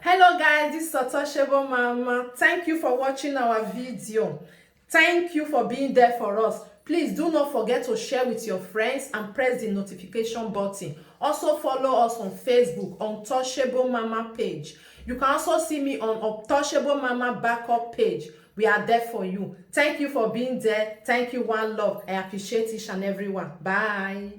Hello guys, this is Untouchable Mama. Thank you for watching our video. Thank you for being there for us. Please do not forget to share with your friends and press the notification button. Also follow us on Facebook, Untouchable Mama page. You can also see me on Untouchable Mama backup page. We are there for you. Thank you for being there. Thank you, one love. I appreciate each and everyone. Bye.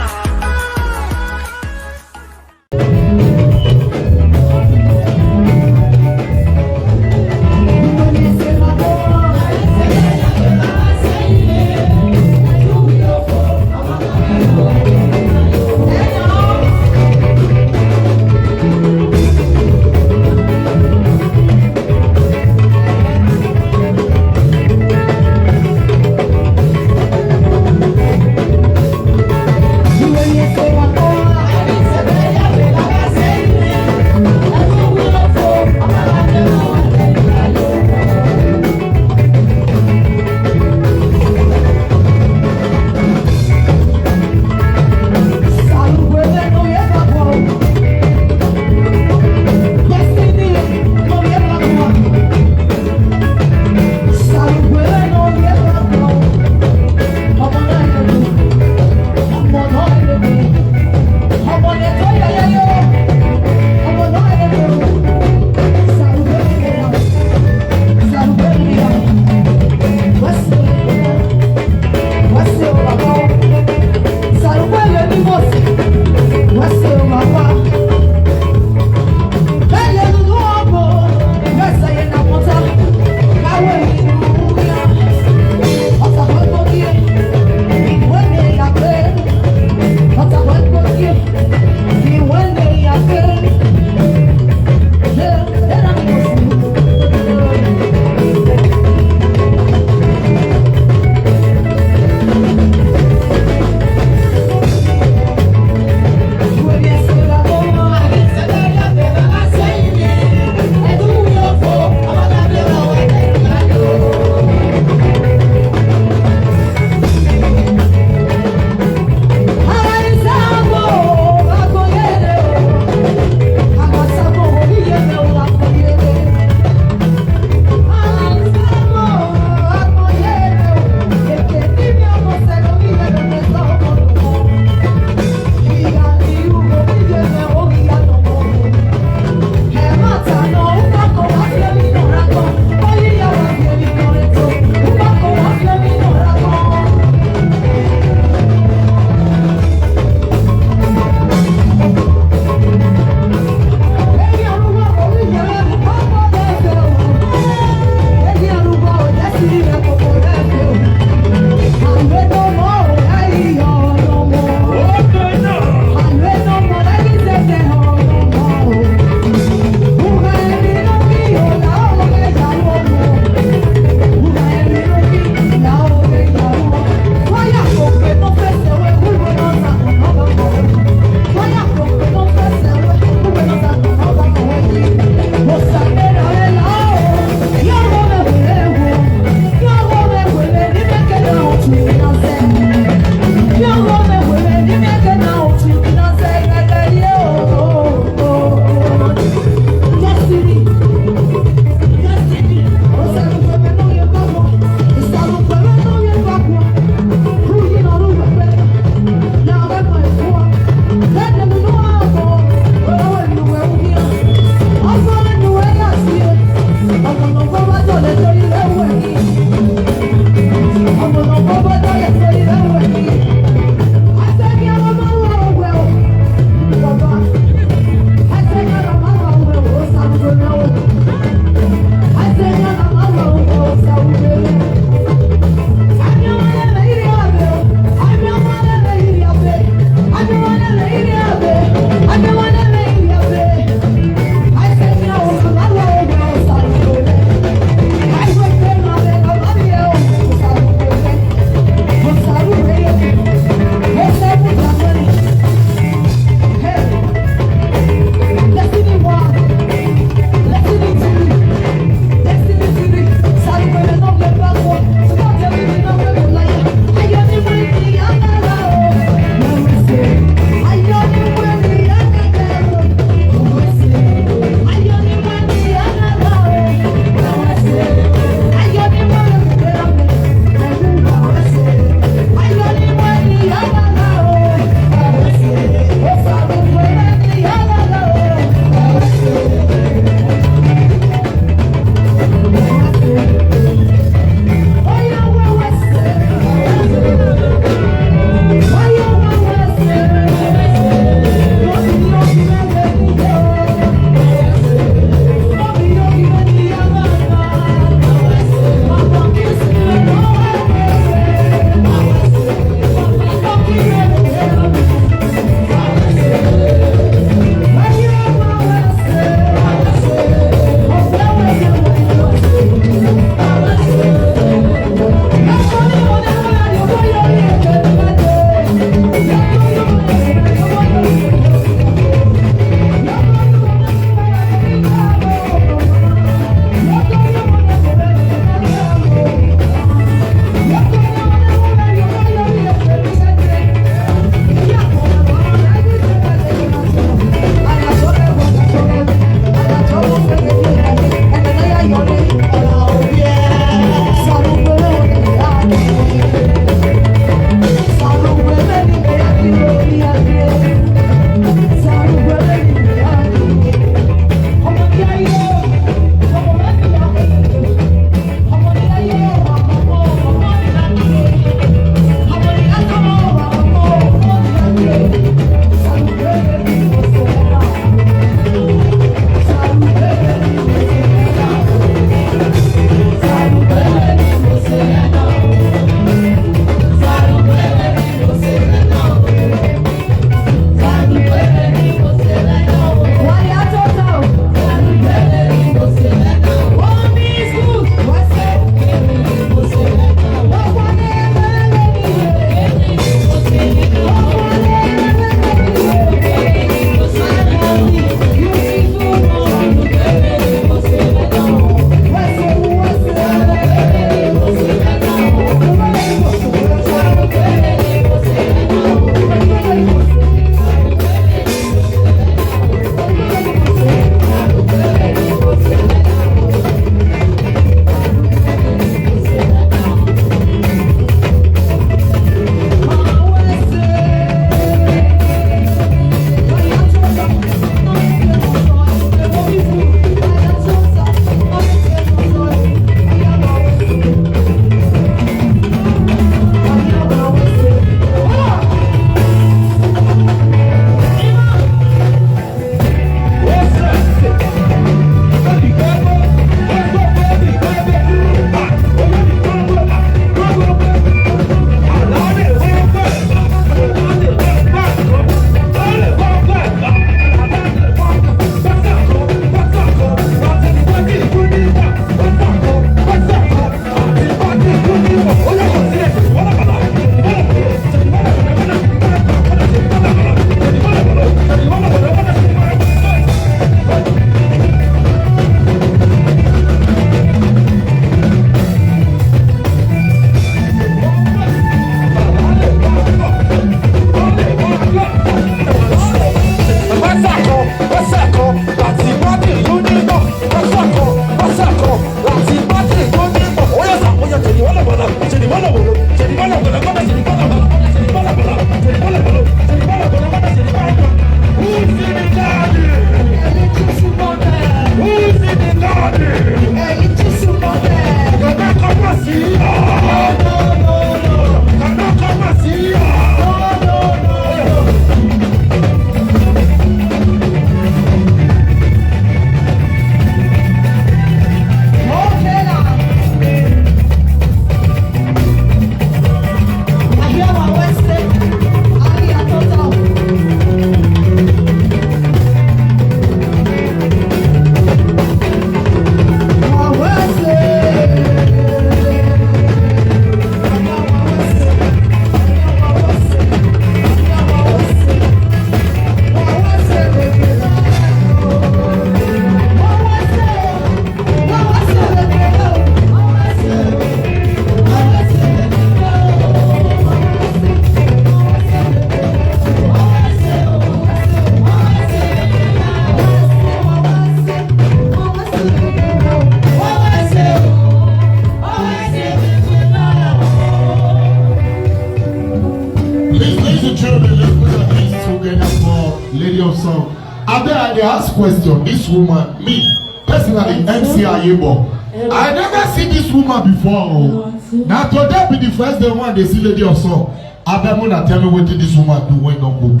lady of song. And then I ask question. This woman, me personally, MC Ayebo. I never see this woman before. Now today be the first day one they see lady of song. I bet when I tell me what did this woman do when not good.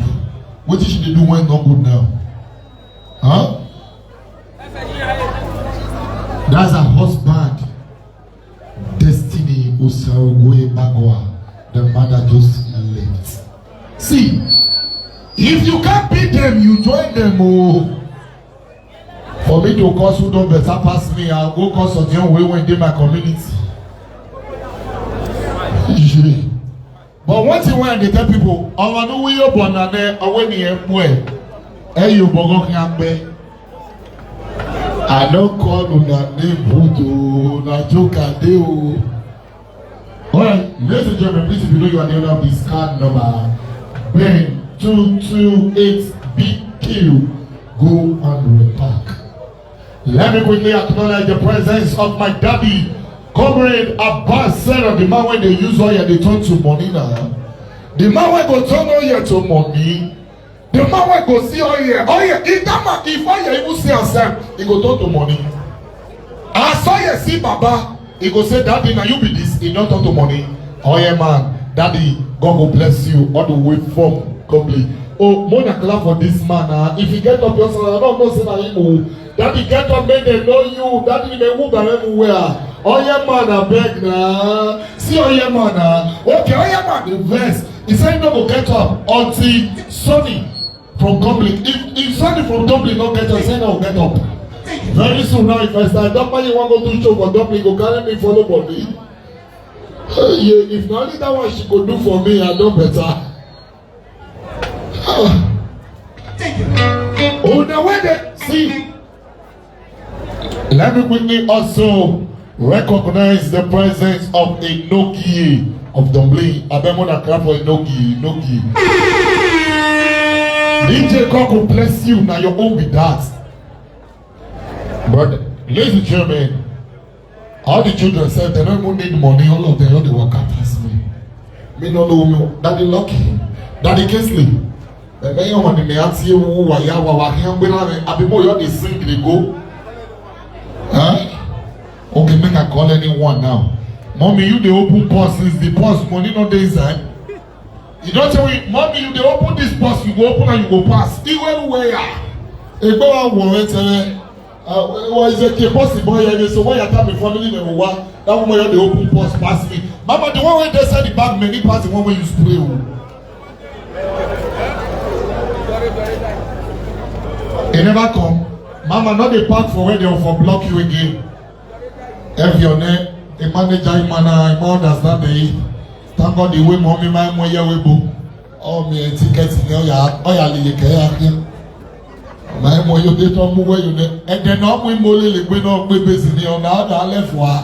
What did she do when not good now? Huh? That's her husband. Destiny Usarugoye Ebagua. The mother just left. See, if you can't beat them, you join them. Oh. For me to cause who don't better pass me, I'll go cause of young way when they my community. Usually. But one thing when they tell people, I want to wear your banana away near where? Hey, you bogo cambe. I don't call you that name Voodoo, na joke and deal. Alright, ladies and gentlemen, please if you know you are the owner of this card number, Ben 228BQ, go and repack. Let me quickly acknowledge the presence of my daddy, Comrade Abbas Sarah, the man when they use oil, they turn to money now. The man when go turn oil to money. The man when go see oil, if oil even see yourself, he go turn to money. I saw you see Baba, he go say, Daddy, now you be this, he don't turn to money. Oil man, Daddy, God will bless you all the way from complete. Oh, more than clap for this man. If you get up yourself, I don't know say that you Daddy get up, make them know you. Daddy may move everywhere. Oh yeah man, I beg now. See oh yeah man. Okay, oh yeah man, the verse. He said no go get up until Sonny from Dublin. If Sonny from Dublin not get up, he said no get up. Very soon now, if I start Dublin, you want to go do show for Dublin, go carry me follow body. Yeah, if not only that one she could do for me, I know better. Oh, now when they see. Let me quickly also recognize the presence of Enoki of Dublin. Abemona clap for Enoki. DJ God will bless you. Now your own be that. But ladies and gentlemen, all the children said they don't even need money. All of them, all the work past me. Me no know me. Daddy Lucky, Daddy Kesley. The mayor one in the auntie who wa ya wa him when I be more you dey sing dey go. Huh? Okay, make I call anyone now. Mommy, you the open purse since the purse money not dey inside. You don't tell me, Mommy, you the open this purse, you go open and you go pass. Even where ya? Egbo wa wo tell what is it? Possible here. So when you tell me family member that woman you the open purse pass me. Mama, the one where they send the bag many pass the one where you spray. He never come. Mama, not the park for where they will for block you again. If your name, the manager, I understand the thank God the way mommy my mo ya webo. Oh me ticket ni oya lele ke ya. My mo yo dey to mu we you ne. E de no mu mo lele gbe no gbe bezi ni ona ada left wa.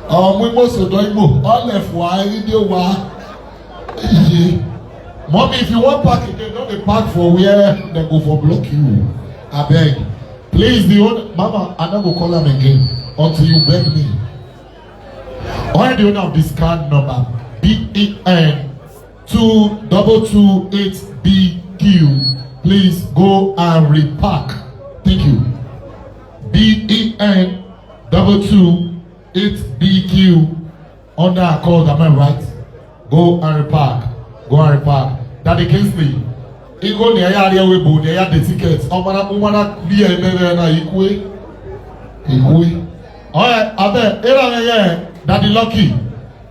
Oh mu mo so do igbo. All left wa video wa. Mommy, if you want park again, don't dey park for where they go for block you. I beg. Please, the owner, Mama, I don't go call them again until you beg me. Or the owner of this card number, BEN 2228BQ, please go and repack. Thank you. BEN 228BQ under a code, am I right? Go and repack. Go and repack. Daddy Kingsley. Ego ni aya ari ewe bo ni aya the tickets. Omana bi e mere na ikwe. Oya abe era ye Daddy Lucky.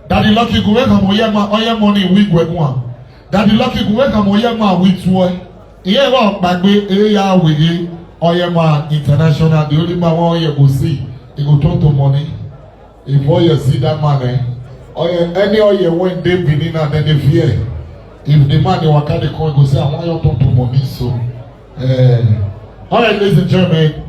Daddy Lucky go we come oye money week we one. Daddy Lucky go we come oye ma week two. Iye wa gbagbe eya wege oye ma international the only man one oye go see. He go turn to money. If oye see that man oye any oye when they Benin and then they fear. If the man they want to call, go say, I want you to talk to money. So, all right, ladies and gentlemen.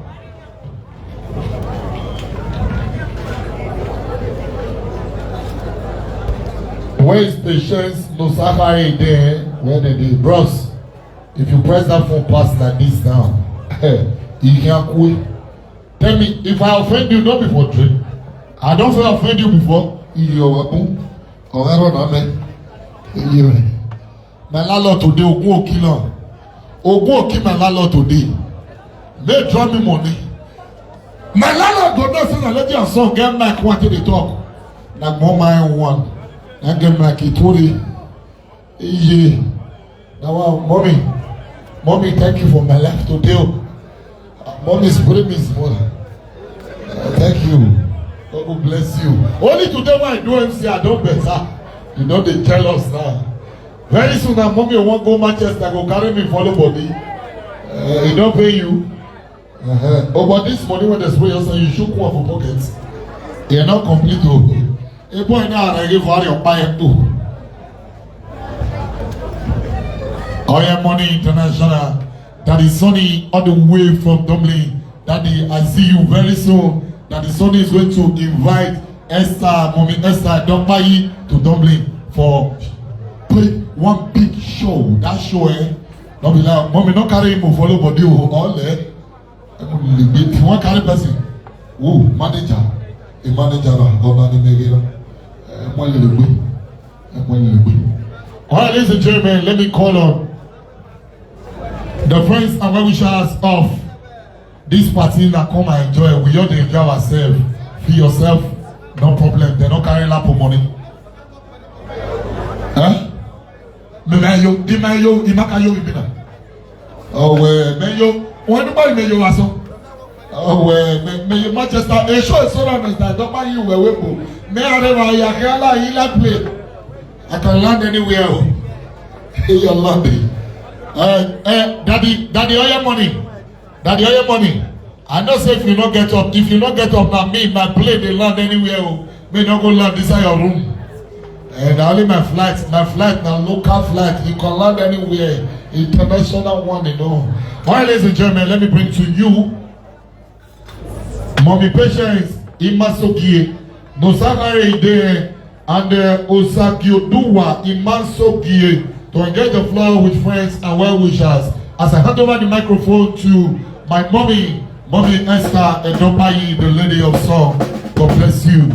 Where is patience? No safari there. Where they do, bros? If you press that phone pass like this now, you can't quit. Tell me, if I offend you, not before drink. I don't feel offend you before. You're welcome. Or I don't know, man. My landlord today will go killer. Ogun keep my landlord today. They draw me money. My landlord go know say let your son get back what they talk. Like more my one. I get back it worry. Yeah. Now mommy, thank you for my life today. Mommy's bring me small. Thank you. God will bless you. Only today when I do MC, I don't better. You know they tell us now. Very soon, that mommy won't go Manchester, go carry me follow body. He don't pay you. Oh, but this money when they spray yourself, you should go for pockets. They are not complete. A boy now I give for your buy too. Oya Money International. Daddy Sonny all the way from Dublin. Daddy, I see you very soon. Daddy Sonny is going to invite Esther, Mommy Esther Edokpayi to Dublin for one big show. That show, don't be like, Mommy, don't carry him follow body all there. If you want carry person, manager, a manager, all right, ladies and gentlemen, let me call on the friends and well-wishers of this party that come and enjoy. We all enjoy ourselves. Feel yourself, no problem. They don't carry lap of money. Huh? Meyo, imakayo ibina. Oh, meyo, when nobody meyo aso. Oh, meyo Manchester. A show is so honest that don't buy you a weapon. Me areva yakala ila play. I can land anywhere. Hey, you're landing. Daddy, oil money. Daddy, oil money. I know say if you not get up, now me, my plane, they land anywhere. May not go land inside your room. And only my flight, now local flight, you can land anywhere. International one, you know. All right, ladies and gentlemen, let me bring to you Mommy Patience Imasogie, Nosagare Ide, and Osagioduwa Imasogie to engage the floor with friends and well-wishers. As I hand over the microphone to my mommy Esther Edokpayi, the lady of song. God bless you.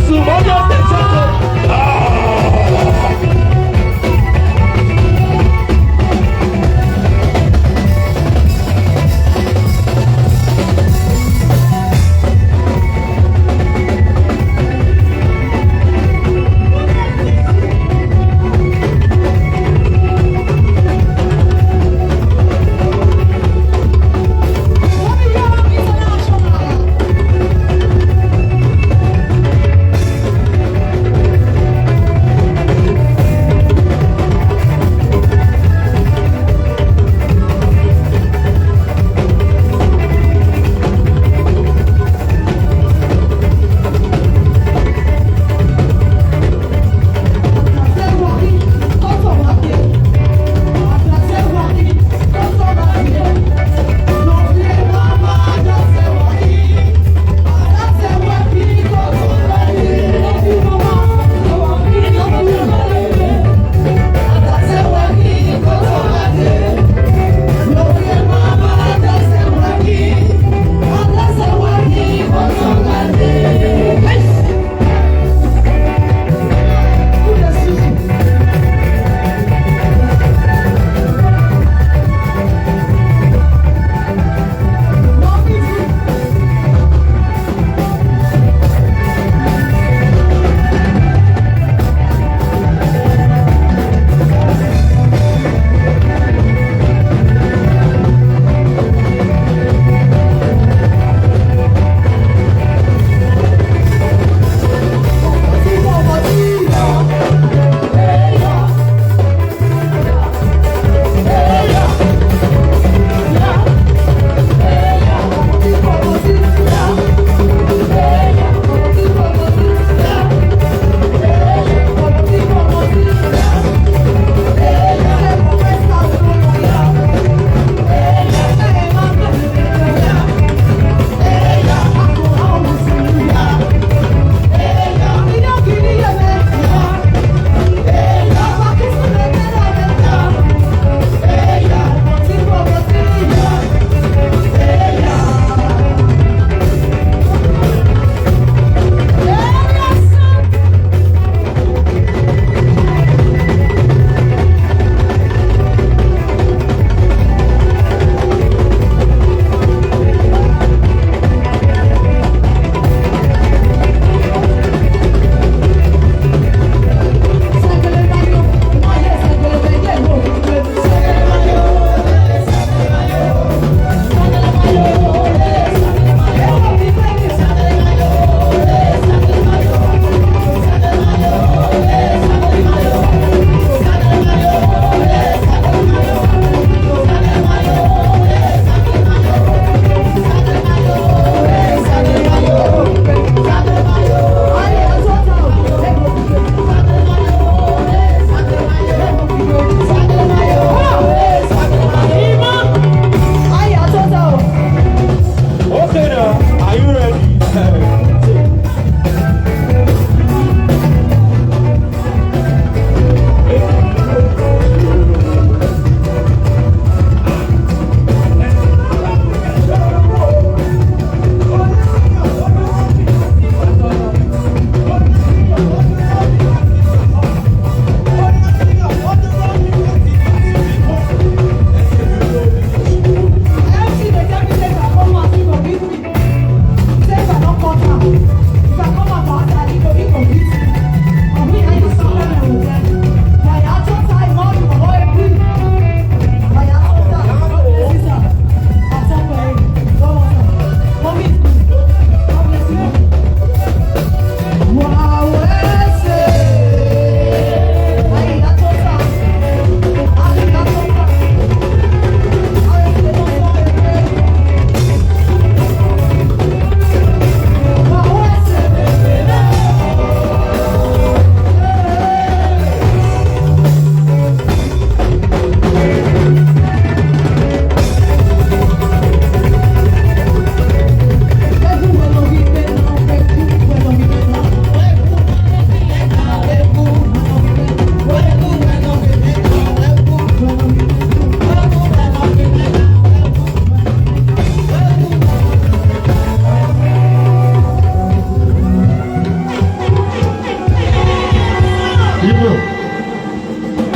Jésù mọ́jọ́ tẹ̀sán.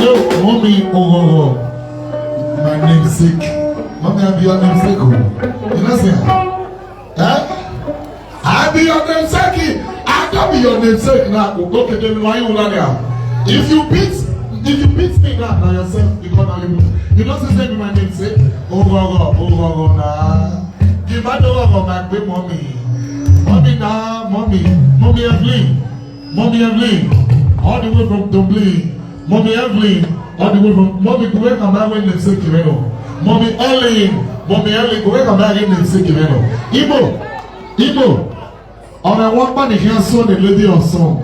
Yo, mommy, oh, my namesake. Mommy, I'll be your namesake. You know what I'm I'll be your namesake. I can be your namesake now. Okay, then why you not there? If you beat me now yourself, because you don't say me my namesake. Oh, nah. Give my dog my big mommy. Mommy now, mommy Evelyn, all the way from Dublin. Mommy Evelyn, all the way from Mommy go wake and buy when they say Kireno. Mommy Ellen, go wake and buy when they say Kireno. Igbo. On a one man here saw the lady of song.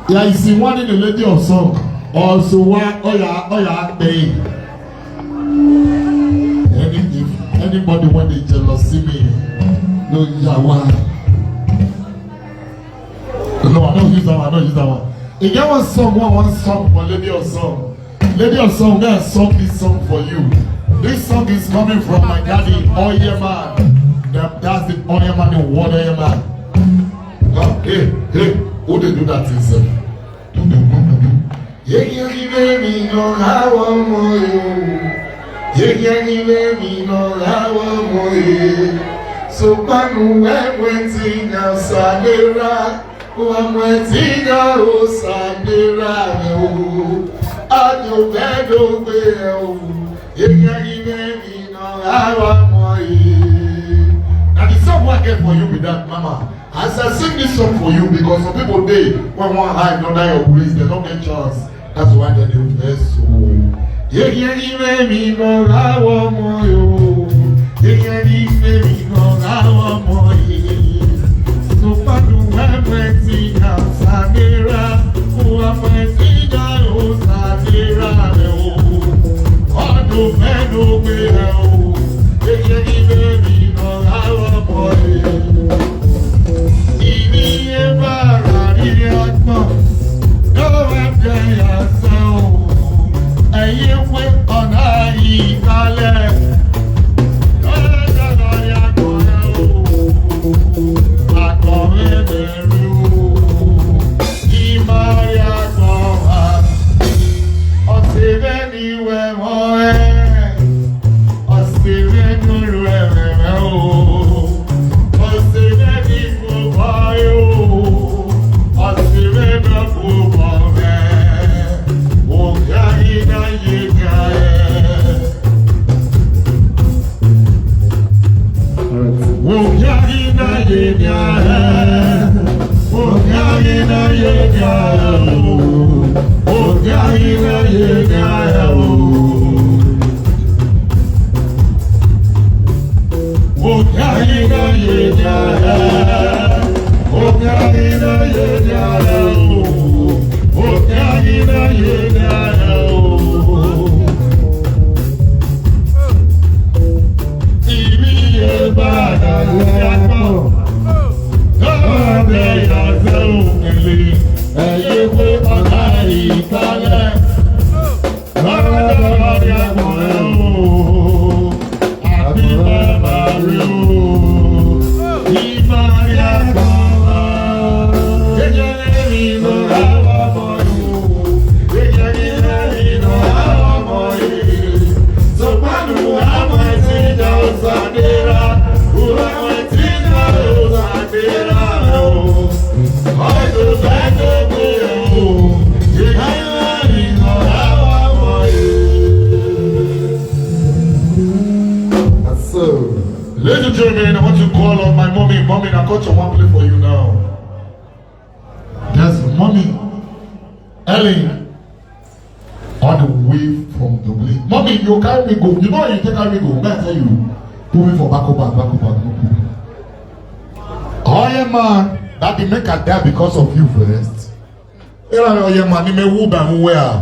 Yeah, you see one in the lady of song. Also one babe. Anybody when they jealous see me, no yawa. No, I don't use that one. If there was one song for Lady of Song, I'm gonna song this song for you. This song is coming from my daddy, Oye Man. That's the Oye Man, the Water Man. Hey, who they do that thing, sir? Yeah, me no how so panu went outside I'm waiting out Sandera. I don't now the song I get for you with that, Mama. As I sing this song for you, because some people they when one hide under your breeze, they don't get chance. That's why they do this. So ladies and gentlemen, I want to call on my mommy. Mommy, I got one play for you now. There's mommy Ellen all the way from Dublin. Mommy, you carry me go. You know you take carry me go. May I tell you? Put me for back. Oh yeah, man. That did make her die because of you first. Oh yeah, man. You may woo and where.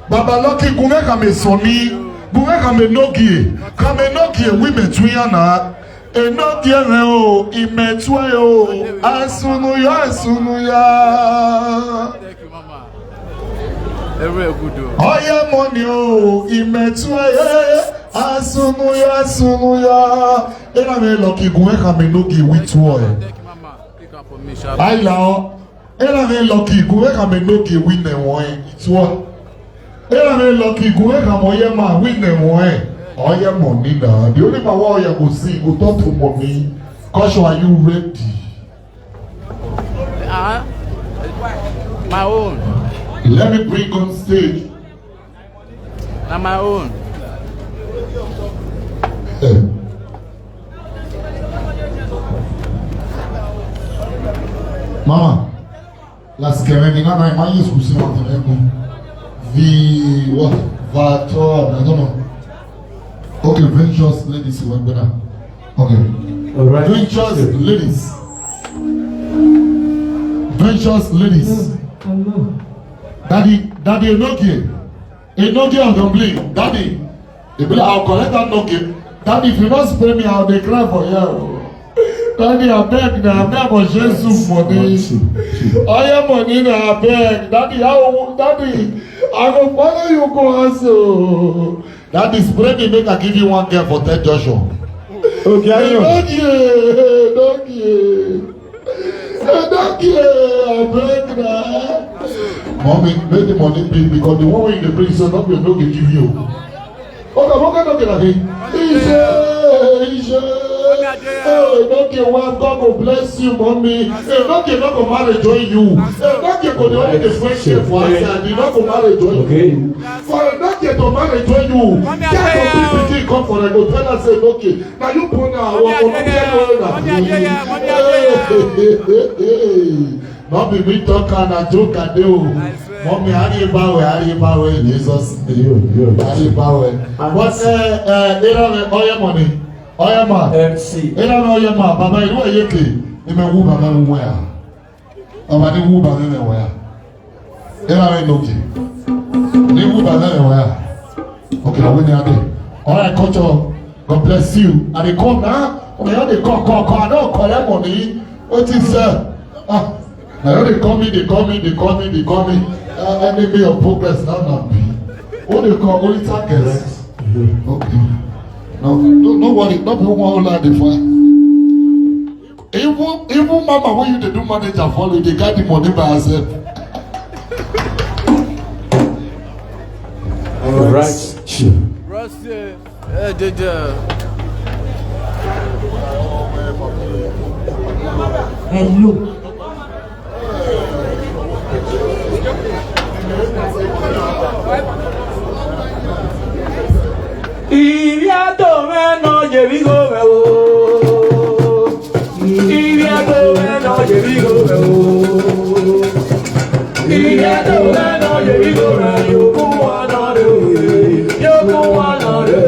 Baba Lucky, go make a me sonny. Go make a me nogi. Come me nogi. We me tuyana. Enogi o. Imetwe o. Asunuya. Thank you, Mama. Very good. Oh yeah, money o. Imetwe. Asunuya. Ena me Lucky, go make a me nogi with toy. Thank you, Mama. Pick up for me, Aila, Ela me lucky, go where come no ki win them one. So, ela me lucky, go where come oye ma win them one. Oye money na. The only power you go see, go talk to mommy. Cause are you ready? My own. Let me bring on stage. Na my own. Mama, la schermina non è mai esclusiva the what? Vator, I don't know. Okay, ventures ladies went better. Okay. Alright. Ventures ladies. Ventures ladies. Daddy Enoki. Enoki on the blink. Daddy. I'll collect that Noki. Daddy, if you don't spray me, I'll cry for you. Daddy, I beg now. I beg for Jesus money. I am money now. I beg. Daddy, Daddy, I will follow you go also. Daddy, spray me, make I give you one girl for 10 Joshua. Okay, I beg now. Mommy, make the money big because the one way in the bring so not will give you. Okay. Don't get one, God will bless you, mommy. Don't get not go marry join you. Don't get go the only the friendship for us and you not go marry join you. For don't get to marry join you. Get your people come for go tell us say okay. Now you put now not be me talk and a joke and do. Mommy, Harry Bawe, Jesus. Harry Bawe. But oil money. Oya ma. MC. Ela na oya ma. Baba ilu ayeke. Ime wu baba mu ya. Baba ni wu baba me wa ya. Ela na noki. Ni wu baba me wa ya. Okay, we ni ade. Alright, culture. God bless you. And they come now. Okay, they call. I don't collect money. What is that? Now they call me. Enemy of progress now be. What they call only targets. Okay. No worry, not be one like the fire. Even mama when you do manager follow, they got the money by herself. Alright. Sure. Rusty, Hello. Iriato meno yebigo meo. Iriato meno yebigo meo. Iriato meno yebigo meo. Yoku wanare, yoku wanare.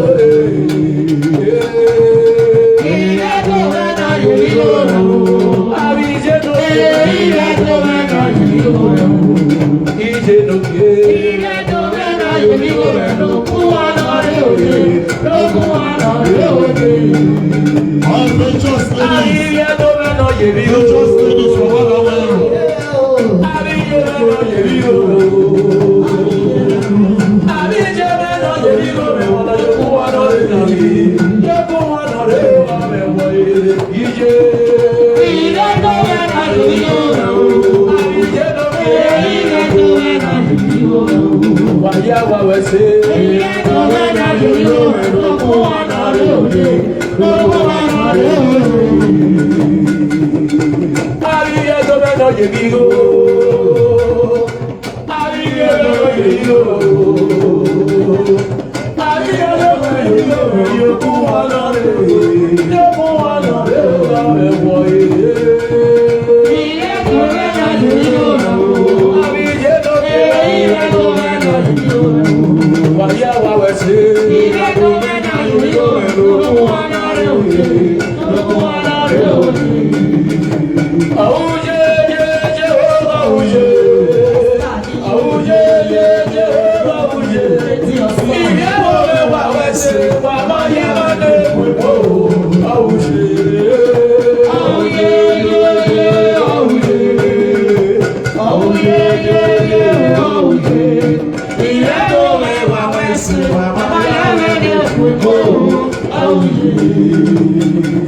Iriato meno yebigo meo. Abijeto iriato meno yebigo meo. Ijeto iriato meno yebigo meo. Yoku wanare. All ventures ladies. Ventures ladies from all over.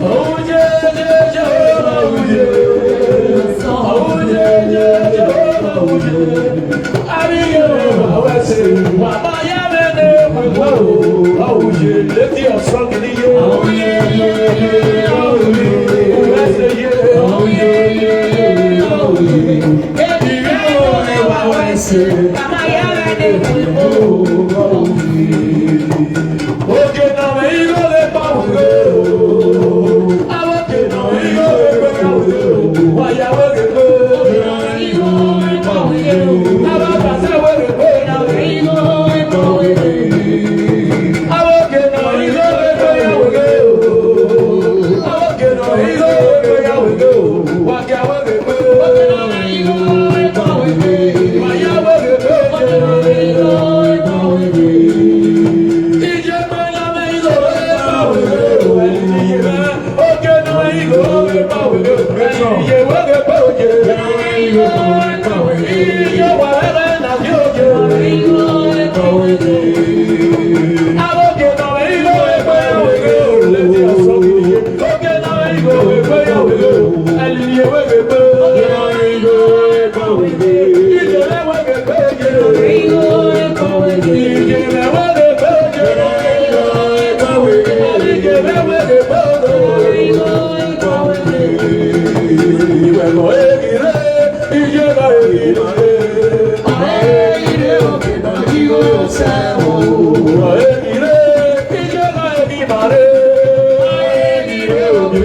Oh yeah. Lift your song in the year. Oh yeah, yeah, yeah. Oh yeah. That's the year. Oh yeah, yeah, yeah. Oh yeah. Every day I want to say, I'm a young and oh yeah. Okay, now we go the power. I want to know we go the power. Why you want to go? We go the power. I want to say we go now. We go the power. I want to know we go the power. I want to know we go the power. Why you want to go? We go the power. Why you want to go? We go the power. DJ Maya me go the power. Okay, now we go the power. You want the power. You want the power. You want the power.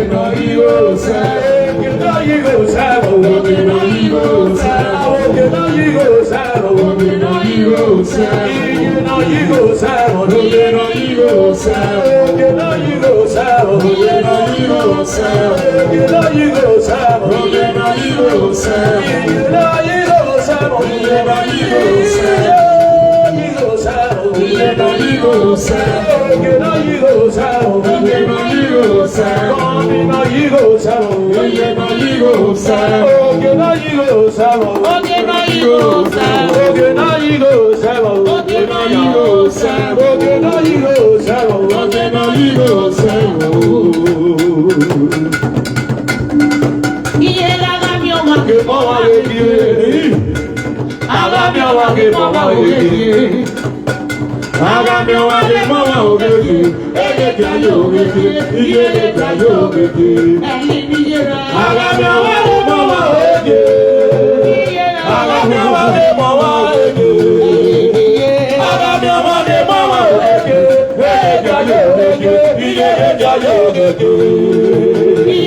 I won't get no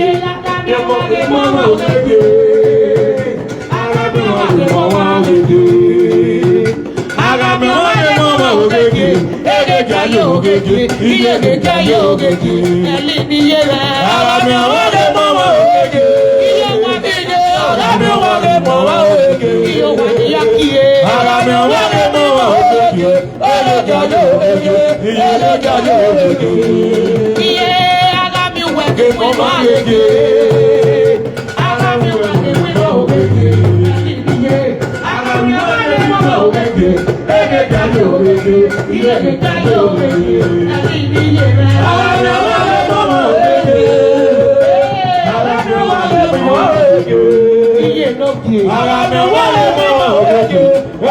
ego. Let the song in here.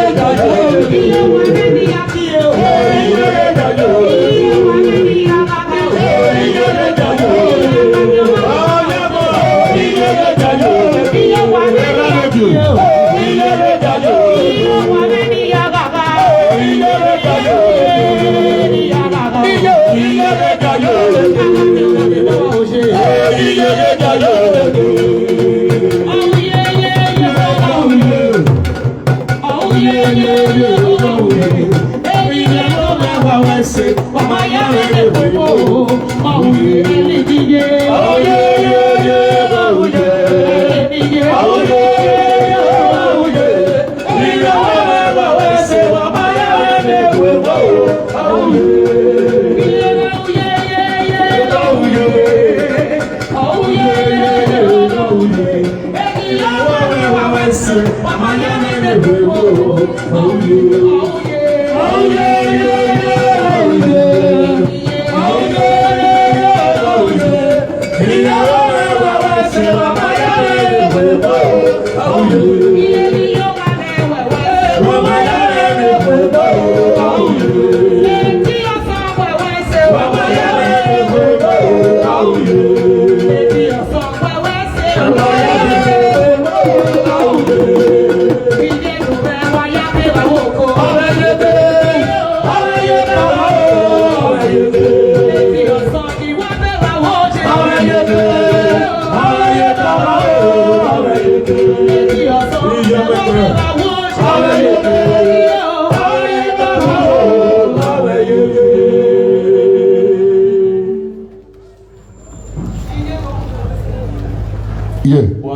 Okay, now I go. And you will be good. Oh yeah, yeah, yeah, yeah, yeah.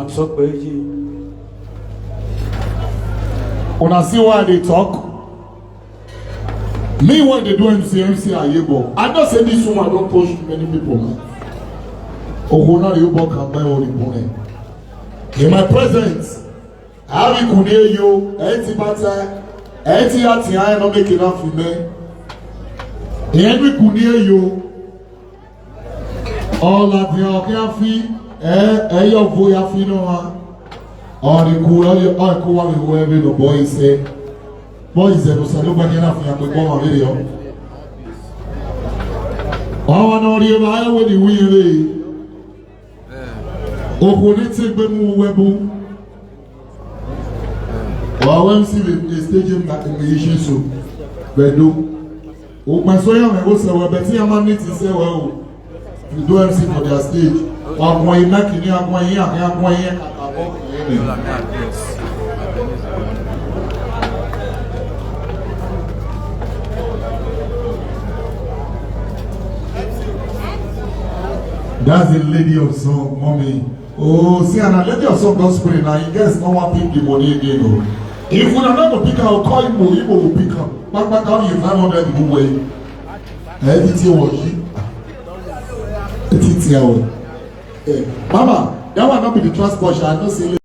Edokpayi. Una see why they talk? Me when they do MC Ayebo. I don't say this woman don't push many people. Oh, you can buy all the money. In my presence, I will hear you. I not make enough for me. Every could hear you. All that you can feel, your voice feel no. All the cool, whoever the boys say. Boys say, "No, nobody enough for you to go on video." I know the buyer with the wheel. Opponent be mu webu. When see the stadium that in the issue so, but do. O my so young go say we better am need to say well. You do MC for their stage. Àwọn iná kìíní àwọn yín àwọn yín àtàwọn kìíní. That's the lady of song, mommy. Oh, see, and a lady of song don't spray now. You guys no one pick the money again. No. If we are not going to pick our coin, we will pick up. But how you 500 the way? Mama, that will not be the transport. I don't say.